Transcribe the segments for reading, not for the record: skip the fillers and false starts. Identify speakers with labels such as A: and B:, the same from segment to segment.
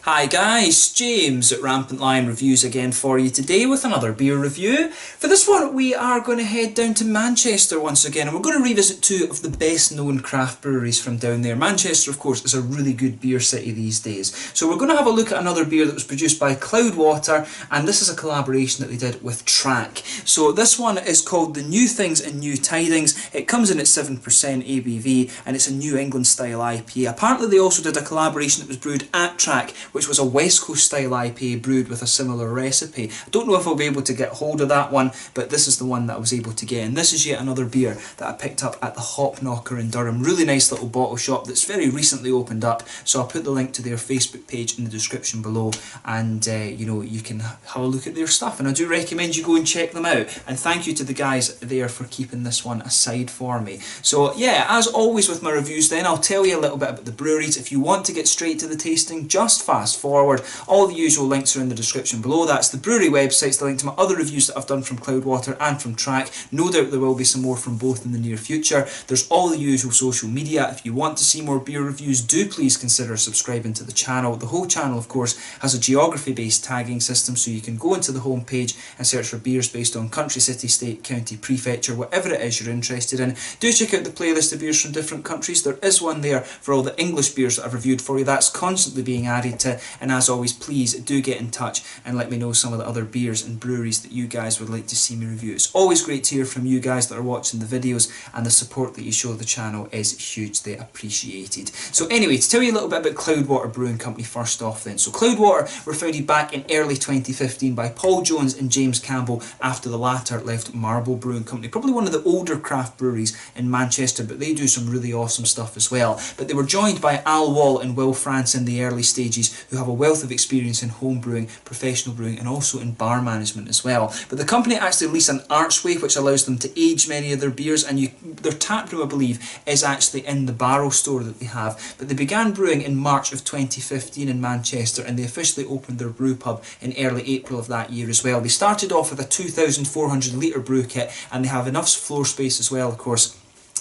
A: Hi guys, James at RampantLionReviews again for you today with another beer review. For this one we are going to head down to Manchester once again, and we're going to revisit two of the best known craft breweries from down there. Manchester of course is a really good beer city these days. So we're going to have a look at another beer that was produced by Cloudwater, and this is a collaboration that they did with Track. So this one is called the New Things and New Tidings. It comes in at 7% ABV and it's a New England style IPA. Apparently they also did a collaboration that was brewed at Track, which was a West Coast style IPA brewed with a similar recipe. I don't know if I'll be able to get hold of that one, but this is the one that I was able to get. And this is yet another beer that I picked up at the Hop Knocker in Durham. Really nice little bottle shop that's very recently opened up. So I'll put the link to their Facebook page in the description below, and you can have a look at their stuff. And I do recommend you go and check them out. And thank you to the guys there for keeping this one aside for me. So yeah, as always with my reviews then, I'll tell you a little bit about the breweries. If you want to get straight to the tasting, just fast forward. All the usual links are in the description below. That's the brewery websites, the link to my other reviews that I've done from Cloudwater and from Track. No doubt there will be some more from both in the near future. There's all the usual social media. If you want to see more beer reviews, do please consider subscribing to the channel. The whole channel of course has a geography based tagging system, so you can go into the home page and search for beers based on country, city, state, county, prefecture, whatever it is you're interested in. Do check out the playlist of beers from different countries. There is one there for all the English beers that I've reviewed for you. That's constantly being added to. And as always, please do get in touch and let me know some of the other beers and breweries that you guys would like to see me review. It's always great to hear from you guys that are watching the videos, and the support that you show the channel is hugely appreciated. So anyway, to tell you a little bit about Cloudwater Brewing Company first off then. So Cloudwater were founded back in early 2015 by Paul Jones and James Campbell after the latter left Marble Brewing Company. Probably one of the older craft breweries in Manchester, but they do some really awesome stuff as well. But they were joined by Al Wall and Will France in the early stages, who have a wealth of experience in home brewing, professional brewing, and also in bar management as well. But the company actually lease an archway which allows them to age many of their beers, and their tap room, I believe, is actually in the barrel store that they have. But they began brewing in March of 2015 in Manchester, and they officially opened their brew pub in early April of that year as well. They started off with a 2,400 litre brew kit, and they have enough floor space as well, of course,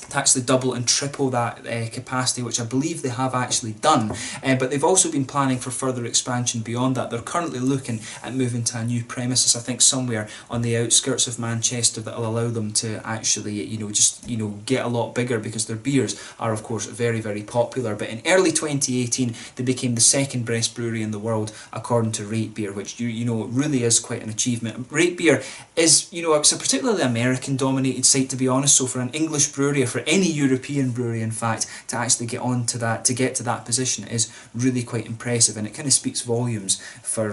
A: to actually double and triple that capacity, which I believe they have actually done. But they've also been planning for further expansion beyond that. They're currently looking at moving to a new premises, I think somewhere on the outskirts of Manchester, that will allow them to actually get a lot bigger, because their beers are of course very, very popular. But in early 2018 they became the second best brewery in the world according to Rate Beer, which really is quite an achievement. Rate Beer is it's a particularly American dominated site, to be honest, so for an English brewery, or for any European brewery in fact, to actually get to that position is really quite impressive, and it kind of speaks volumes for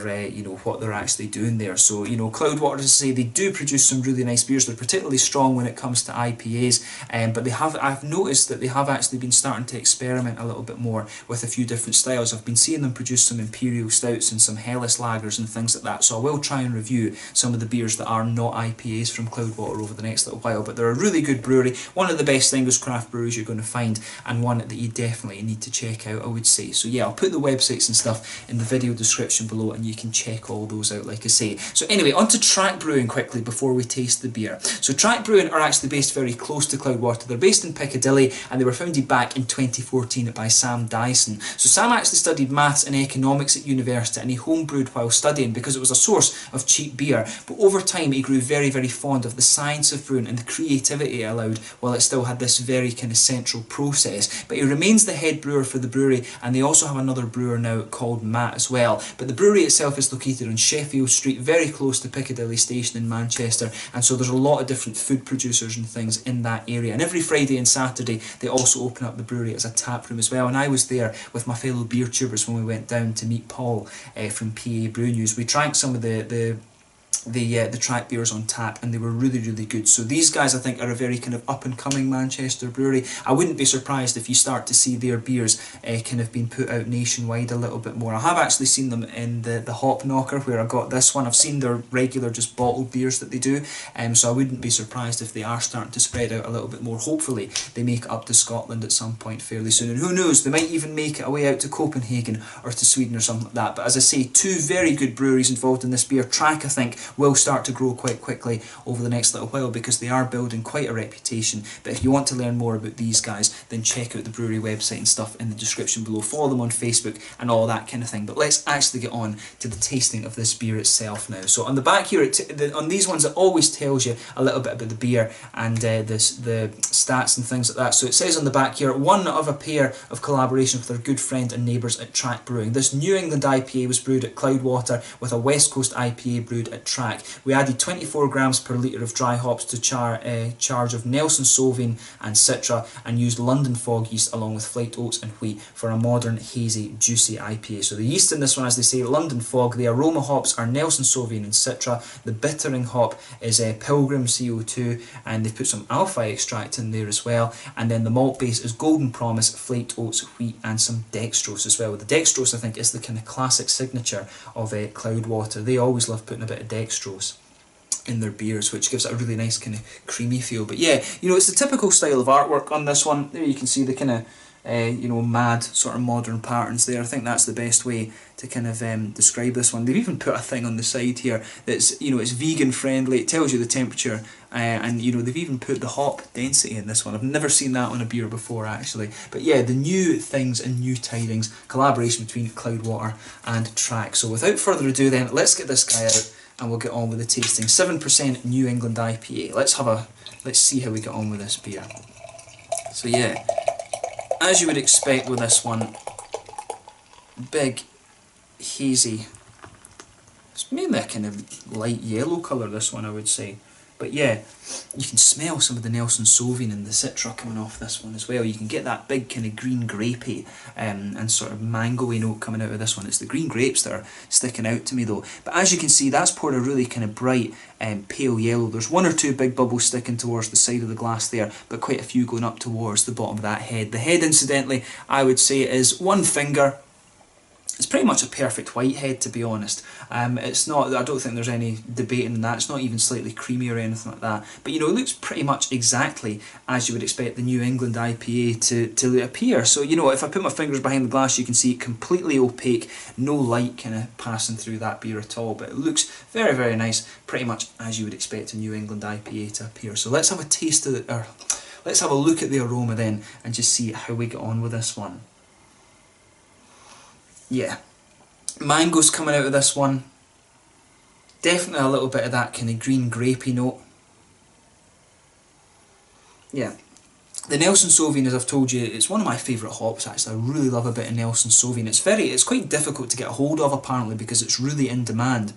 A: what they're actually doing there. So Cloudwater, as I say, they do produce some really nice beers. They're particularly strong when it comes to IPAs, but I've noticed that they have actually been starting to experiment a little bit more with a few different styles. I've been seeing them produce some imperial stouts and some Helles lagers and things like that, so I will try and review some of the beers that are not IPAs from Cloudwater over the next little while. But they're a really good brewery, one of the best English craft breweries you're going to find, and one that you definitely need to check out, I would say. So yeah, I'll put the websites and stuff in the video description below, and you can check all those out, like I say. So anyway, on to Track Brewing quickly before we taste the beer. So Track Brewing are actually based very close to Cloudwater. They're based in Piccadilly, and they were founded back in 2014 by Sam Dyson. So Sam actually studied maths and economics at university, and he homebrewed while studying because it was a source of cheap beer. But over time he grew very, very fond of the science of brewing and the creativity it allowed, while it still had this very kind of central process. But he remains the head brewer for the brewery, and they also have another brewer now called Matt as well. But the brewery itself is located on Sheffield Street, very close to Piccadilly Station in Manchester, and so there's a lot of different food producers and things in that area. And every Friday and Saturday they also open up the brewery as a tap room as well, and I was there with my fellow beer tubers when we went down to meet Paul from PA Brew News. We drank some of the Track beers on tap, and they were really, really good. So these guys, I think, are a very kind of up and coming Manchester brewery. I wouldn't be surprised if you start to see their beers kind of being put out nationwide a little bit more. I have actually seen them in the Hop Knocker where I got this one. I've seen their regular just bottled beers that they do, so I wouldn't be surprised if they are starting to spread out a little bit more. Hopefully they make it up to Scotland at some point fairly soon, and who knows, they might even make it a way out to Copenhagen or to Sweden or something like that. But as I say, two very good breweries involved in this beer. Track, I think, will start to grow quite quickly over the next little while because they are building quite a reputation. But if you want to learn more about these guys, then check out the brewery website and stuff in the description below. Follow them on Facebook and all that kind of thing. But let's actually get on to the tasting of this beer itself now. So on the back here, on these ones, it always tells you a little bit about the beer and the stats and things like that. So it says on the back here, one of a pair of collaboration with our good friend and neighbours at Track Brewing. This New England IPA was brewed at Cloudwater with a West Coast IPA brewed at Track. We added 24 grams per litre of dry hops to charge of Nelson Sauvin and Citra, and used London fog yeast along with flaked oats and wheat for a modern, hazy, juicy IPA. So the yeast in this one, as they say, London fog. The aroma hops are Nelson Sauvin and Citra. The bittering hop is Pilgrim CO2, and they've put some alpha extract in there as well. And then the malt base is Golden Promise, flaked oats, wheat, and some dextrose as well. The dextrose, I think, is the kind of classic signature of Cloudwater. They always love putting a bit of dextrose in their beers, which gives it a really nice kind of creamy feel. But yeah, you know, it's the typical style of artwork on this one. There you can see the kind of you know, mad sort of modern patterns there. I think that's the best way to kind of describe this one. They've even put a thing on the side here that's, you know, it's vegan friendly. It tells you the temperature, and you know, they've even put the hop density in this one. I've never seen that on a beer before actually. But yeah, the New Things and New Tidings collaboration between Cloudwater and Track. So without further ado then, let's get this guy out and we'll get on with the tasting. 7% New England IPA. Let's see how we get on with this beer. So yeah, as you would expect with this one, big, hazy, it's mainly a kind of light yellow colour, this one, I would say. But yeah, you can smell some of the Nelson Sauvin and the Citra coming off this one as well. You can get that big kind of green grapey and sort of mango-y note coming out of this one. It's the green grapes that are sticking out to me though. But as you can see, that's poured a really kind of bright pale yellow. There's one or two big bubbles sticking towards the side of the glass there, but quite a few going up towards the bottom of that head. The head, incidentally, I would say is one finger. It's pretty much a perfect white head, to be honest. It's not, I don't think there's any debating in that. It's not even slightly creamy or anything like that. But you know, it looks pretty much exactly as you would expect the New England IPA to appear. So you know, if I put my fingers behind the glass, you can see it completely opaque, no light kind of passing through that beer at all. But it looks very, very nice, pretty much as you would expect a New England IPA to appear. So let's have a taste of it, or let's have a look at the aroma then, and just see how we get on with this one. Yeah, mango's coming out of this one. Definitely a little bit of that kind of green grapey note. Yeah, the Nelson Sauvin, as I've told you, it's one of my favourite hops actually. I really love a bit of Nelson Sauvin. It's quite difficult to get a hold of apparently because it's really in demand.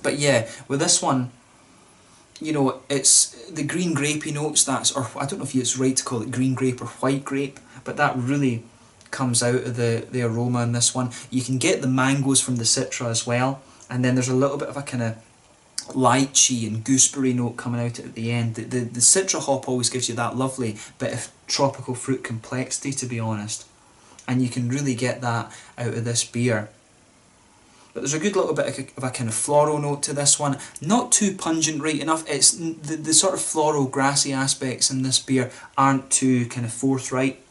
A: But yeah, with this one, you know, it's the green grapey notes, or I don't know if it's right to call it green grape or white grape, but that really comes out of the aroma in this one. You can get the mangoes from the Citra as well, and then there's a little bit of a kind of lychee and gooseberry note coming out at the end. The Citra hop always gives you that lovely bit of tropical fruit complexity, to be honest, and you can really get that out of this beer. But there's a good little bit of a kind of floral note to this one. Not too pungent right enough. It's the sort of floral grassy aspects in this beer aren't too kind of forthright.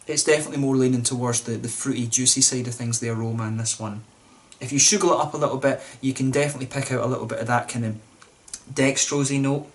A: It's definitely more leaning towards the fruity, juicy side of things, the aroma in this one. If you sugar it up a little bit, you can definitely pick out a little bit of that kind of dextrose-y note.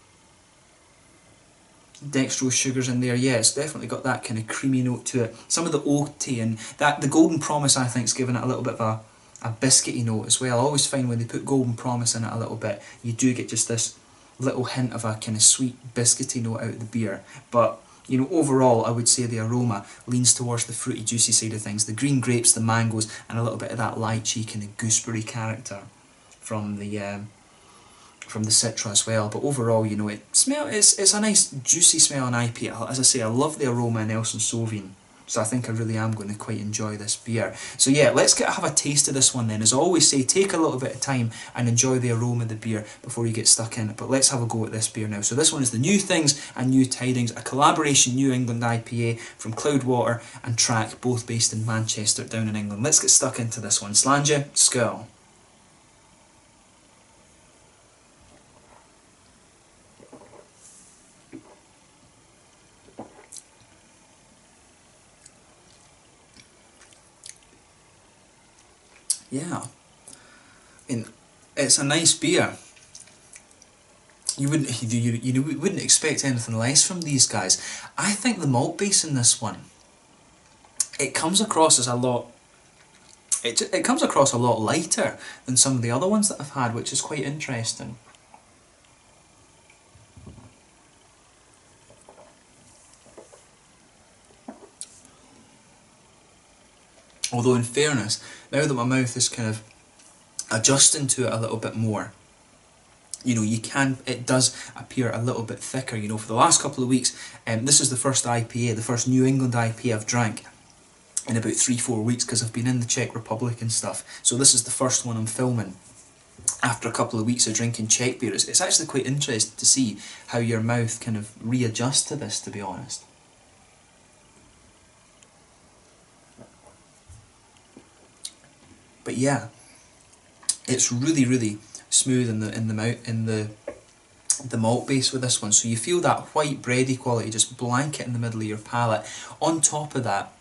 A: Dextrose sugars in there, yeah, it's definitely got that kind of creamy note to it. Some of the oaty and the Golden Promise, I think, is giving it a little bit of a biscuity note as well. I always find when they put Golden Promise in it a little bit, you do get just this little hint of a kind of sweet biscuity note out of the beer. But you know, overall, I would say the aroma leans towards the fruity, juicy side of things. The green grapes, the mangoes, and a little bit of that lychee kind of gooseberry character from the Citra as well. But overall, you know, it's a nice, juicy smelling IPA. As I say, I love the aroma in Nelson Sauvin. So I think I really am going to quite enjoy this beer. So yeah, let's have a taste of this one then. As I always say, take a little bit of time and enjoy the aroma of the beer before you get stuck in it. But let's have a go at this beer now. So this one is the New Things and New Tidings, a collaboration New England IPA from Cloudwater and Track, both based in Manchester, down in England. Let's get stuck into this one. Slàinte, skål. Yeah, and It's a nice beer. You wouldn't expect anything less from these guys. I think the malt base in this one, it comes across as a lot. It comes across a lot lighter than some of the other ones that I've had, which is quite interesting. Although in fairness, now that my mouth is kind of adjusting to it a little bit more, you know, it does appear a little bit thicker. You know, for the last couple of weeks, this is the first IPA, the first New England IPA I've drank in about 3-4 weeks, because I've been in the Czech Republic and stuff. So this is the first one I'm filming after a couple of weeks of drinking Czech beer. It's actually quite interesting to see how your mouth kind of readjusts to this, to be honest. But yeah, it's really, really smooth in the malt base with this one. So you feel that white bready quality just blanket in the middle of your palate. On top of that,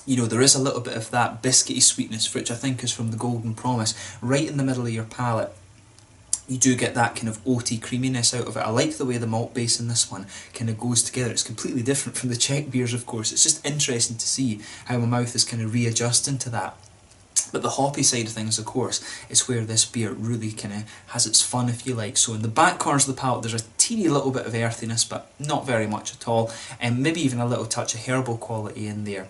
A: you know, there is a little bit of that biscuity sweetness, which I think is from the Golden Promise, right in the middle of your palate. You do get that kind of oaty creaminess out of it. I like the way the malt base in this one kind of goes together. It's completely different from the Czech beers, of course. It's just interesting to see how my mouth is kind of readjusting to that. But the hoppy side of things, of course, is where this beer really kind of has its fun, if you like. So in the back corners of the palate, there's a teeny little bit of earthiness, but not very much at all, and maybe even a little touch of herbal quality in there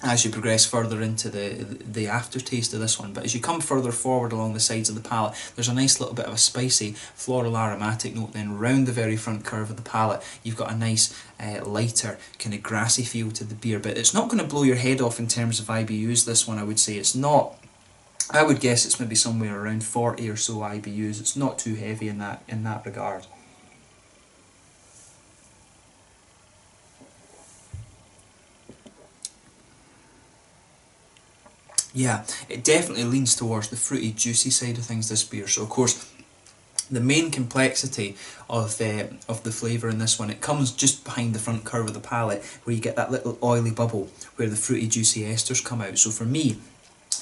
A: as you progress further into the aftertaste of this one. But as you come further forward along the sides of the palate, there's a nice little bit of a spicy floral aromatic note. Then round the very front curve of the palate, you've got a nice lighter kind of grassy feel to the beer. But it's not going to blow your head off in terms of IBUs, this one. I would say it's not. I would guess it's maybe somewhere around 40 or so IBUs. It's not too heavy in that regard. Yeah, it definitely leans towards the fruity, juicy side of things, this beer. So of course, the main complexity of the flavour in this one, it comes just behind the front curve of the palate, where you get that little oily bubble where the fruity, juicy esters come out. So for me,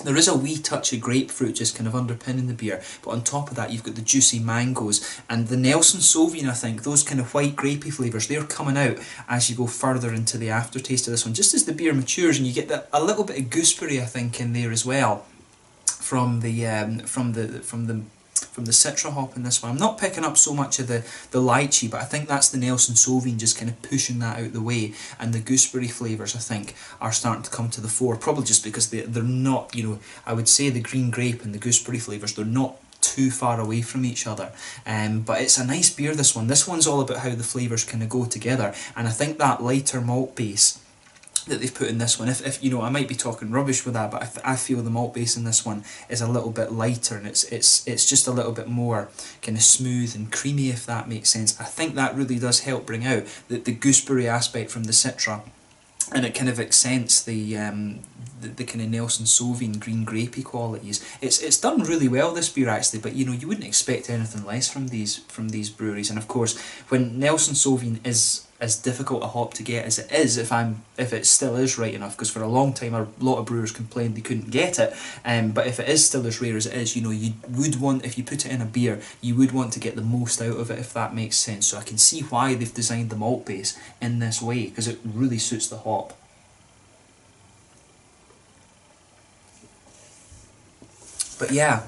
A: there is a wee touch of grapefruit just kind of underpinning the beer, but on top of that you've got the juicy mangoes and the Nelson Sauvin. I think those kind of white grapey flavours, they're coming out as you go further into the aftertaste of this one, just as the beer matures, and you get that a little bit of gooseberry, I think, in there as well from the citra hop in this one. I'm not picking up so much of the lychee, but I think that's the Nelson Sauvin just kind of pushing that out the way, and the gooseberry flavours, I think, are starting to come to the fore, probably just because they're not, you know, I would say the green grape and the gooseberry flavours, they're not too far away from each other. But it's a nice beer, this one. This one's all about how the flavours kind of go together, and I think that lighter malt base that they've put in this one, if you know, I might be talking rubbish with that, but I feel the malt base in this one is a little bit lighter, and it's just a little bit more kind of smooth and creamy, if that makes sense. I think that really does help bring out the gooseberry aspect from the citra, and it kind of accents the kind of Nelson Sauvin green grapey qualities. It's done really well, this beer, actually, but you know, you wouldn't expect anything less from these breweries. And of course, when Nelson Sauvin is as difficult a hop to get as it is, if it still is right enough, because for a long time a lot of brewers complained they couldn't get it, but if it is still as rare as it is, you know, you would want, if you put it in a beer, you would want to get the most out of it, if that makes sense. So I can see why they've designed the malt base in this way, because it really suits the hop. But yeah,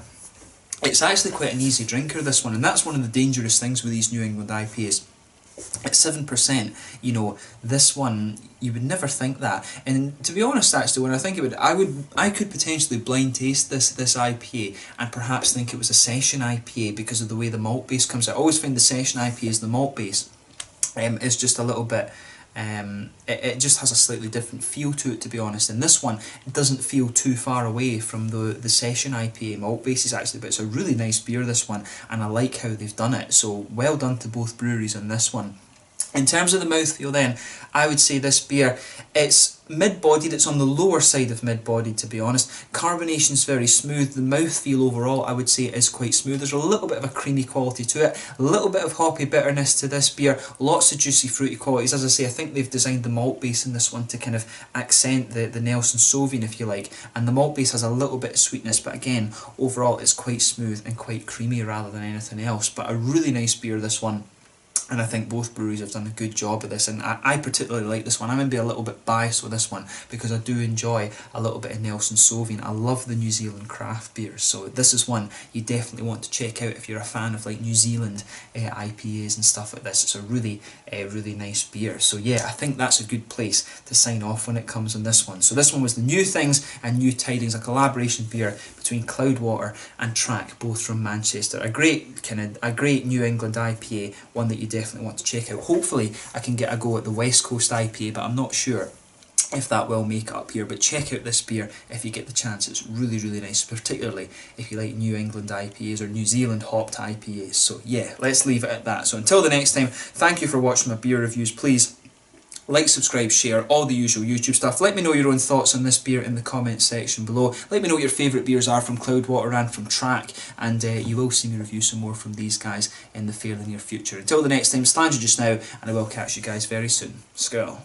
A: it's actually quite an easy drinker, this one, and that's one of the dangerous things with these New England IPAs. At 7%, you know, this one, you would never think that. And to be honest, actually, when I think of it, I could potentially blind taste this IPA and perhaps think it was a session IPA because of the way the malt base comes out. I always find the session IPAs, the malt base, is just a little bit, it just has a slightly different feel to it, to be honest. And this one, it doesn't feel too far away from the session IPA malt bases, actually, but it's a really nice beer, this one, and I like how they've done it. So well done to both breweries on this one. In terms of the mouthfeel then, I would say this beer, it's mid-bodied, it's on the lower side of mid-bodied to be honest. Carbonation's very smooth, the mouthfeel overall I would say is quite smooth. There's a little bit of a creamy quality to it, a little bit of hoppy bitterness to this beer, lots of juicy fruity qualities. As I say, I think they've designed the malt base in this one to kind of accent the Nelson Sauvin if you like, and the malt base has a little bit of sweetness, but again, overall it's quite smooth and quite creamy rather than anything else. But a really nice beer, this one. And I think both breweries have done a good job of this, and I particularly like this one. I'm going to be a little bit biased with this one because I do enjoy a little bit of Nelson Sauvin. I love the New Zealand craft beers, so this is one you definitely want to check out if you're a fan of like New Zealand IPAs and stuff like this. It's a really nice beer. So yeah, I think that's a good place to sign off when it comes on this one. So this one was the New Things and New Tidings, a collaboration beer between Cloudwater and Track, both from Manchester. A great New England IPA, one that you definitely want to check out. Hopefully I can get a go at the West Coast IPA, but I'm not sure if that will make it up here. But check out this beer if you get the chance. It's really nice, particularly if you like New England IPAs or New Zealand hopped IPAs. So yeah, let's leave it at that. So until the next time, thank you for watching my beer reviews. Please like, subscribe, share, all the usual YouTube stuff. Let me know your own thoughts on this beer in the comments section below. Let me know what your favourite beers are from Cloudwater and from Track, and you will see me review some more from these guys in the fairly near future. Until the next time, stand you just now, and I will catch you guys very soon. Skål.